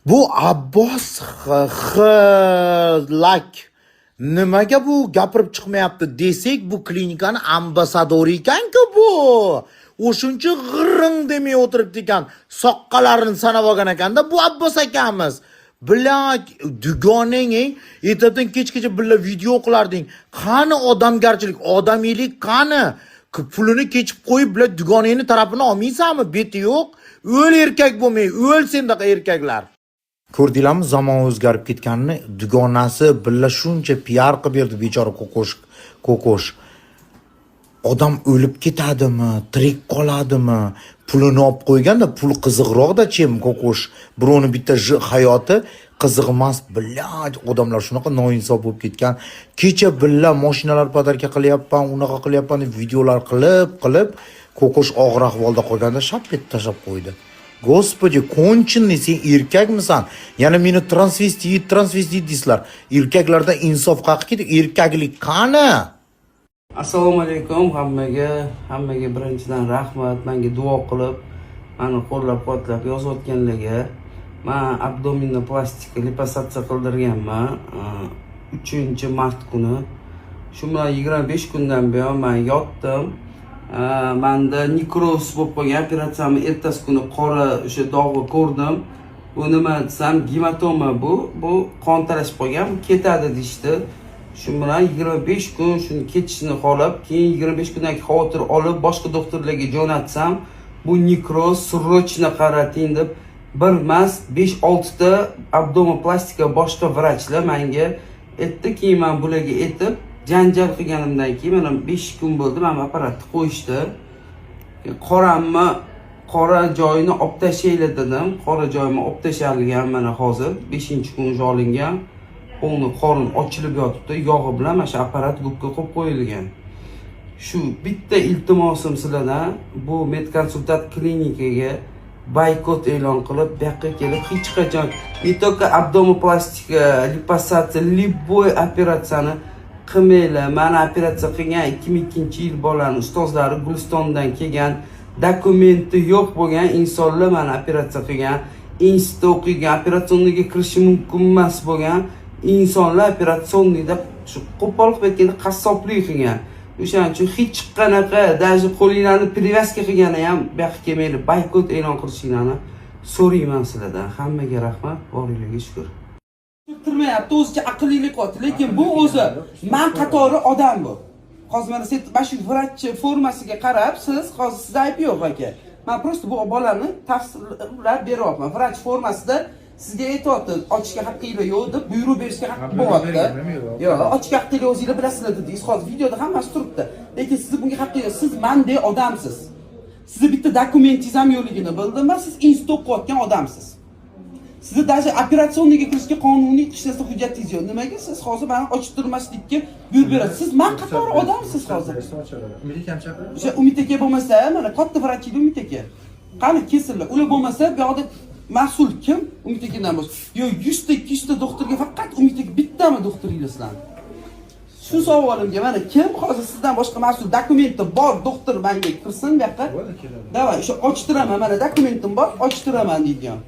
Bu Abbos Xlak nimaga bu gapirib chiqmayapti desak, bu klinikani ambasadori ekan-ku bu. O'shuncha g'irring demay o'tiribdi ekan. Soqqalarini sanab olgan ekanda bu Abbos akamiz. Bilak dugonang, ertadan kechgacha billa video qilarding. Qani odamgarchilik, odamiylik qani? Pulini kechib qo'yib bilan dugonangni tarafini olmaysanmi? Beti yo'q. O'l erkak bo'lmay, o'l sendaqa erkaklar. Ko'rdinglarmi, zamon o'zgarib ketganini? Dugonasi billa shuncha PR qilib berdi bechora ko'kosh. Odam o'lib ketadimi, tirik qoladimi? Pulini olib qo'yganda, pul qiziqroqda-chi ko'kosh. Birovni bitta hayoti qiziq emas, billah odamlar shunaqa noinsof bo'lib ketgan. Kecha billah mashinalar podarka qilyapman, unaqa qilyapman deb videolar qilib ko'kosh og'ir ahvolda qolganda shapet tashab qo'ydi. Господи, konchinney, sen erkakmisan? Yana meni transvestit deysizlar. Erkaklarda insof qaqi ketib, erkaklik qani? Assalomu alaykum hammaga birinchidan rahmat, menga duo qilib, meni qo'llab-quvvatlab yozayotganlarga. Men abdominoplastika liposatsiya qildirganman 3-mart kuni. Shu bilan 25 kundan buyon men yotdim. Menda nekroz bo'lib qolgan, operatsiyamni ertasi kuni qora o'sha dog'ni ko'rdim. Bu nima desam, gematoma bu qon talashib qolgan, ketadi deyshti. Shu bilan 25 kun shuni ketishini xohlab, keyin 25 kundan xavotir olib boshqa doktorlarga jo'natsam, bu nekroz srochni qarating deb bir emas 5-6 ta abdominoplastika boshqa vrachlar menga aytdi. Keyin men bularga aytib janjal qilganimdan keyin mana 5 kun bo'ldi, men apparatni qo'yishdi. Qora joyini olib tashlaylar dedim. Qora joyimni olib tashalgan mana hozir 5-kun olingan. O'ngni qorin ochilib yotibdi, yog'i bilan mana shu apparat gubga qo'yib qo'yilgan. Shu bitta iltimosim sizlardan, bu medkonsultat klinikaga boykot e'lon qilib, bu yoqqa kelib hech qachon не только abdominoplastika, liposatsiya, любой operatsiyani qilmanglar. Mana operatsiya qilgan 2002-yil bolalarning ustozlari Gulistondan kelgan, dokumenti yo'q bo'lgan insonlar mana operatsiya qilgan, institutda o'qigan, operatsioniga kirishi mumkin emas bo'lgan insonlar operatsiyonida shu qo'pol qilib aytganda qassoblik qilgan. O'shaning uchun hech qanaqa даже qo'linglarni privaska qilgani ham bu yoqqa kelmaydi. Boykot e'lon qilishinglarni so'rayman sizlardan. Hammaga rahmat, boringlarga shukr. Turmayapti, o'zicha aqllilik qilyapti, lekin bu o'zi men qatori odam bu. Hozir mana shu vrach formasiga qarab, siz ayb yo'q aka. Men просто bu bolani tafsillar beryapman. Vrach formasida sizga aytayapti, ochishga haqqinglar yo'q deb buyruq berishga haqqi bo'lyapti. Yo'q, ochishga haqqinglar o'zinglar bilasizlar dedingiz. Hozir videoda hammasi turibdi. Lekin siz bunga haqqingiz, siz mendek odamsiz. Sizni bitta dokumentingiz ham yo'qligini bildimmi? Siz institut o'qiyotgan odamsiz. Sizni даже operatsioniga kirishga qonuniy hech narsa hujjatingiz yo'q. Nimaga siz hozir meni ochtirmaslikka buyruq berasiz? Siz men qatori odamsiz hozir. Umid aka ham chaqiring. O'sha Umid aka bo'lmasa, mana katta vrachlar Umid aka. Qani kesinlar. Ular bo'lmasa, bu yoqda mas'ul kim? Umid akadan boshqa. Yo 100 ta 200 ta doktorga faqat Umid aka bittami doktoringiz sizlar? Shu savolimga mana kim hozir sizdan boshqa mas'ul dokumenti bor doktor menga kirsin bu yoqqa? Davay, o'sha ochtiraman, mana dokumentim bor, ochtiraman deydigan.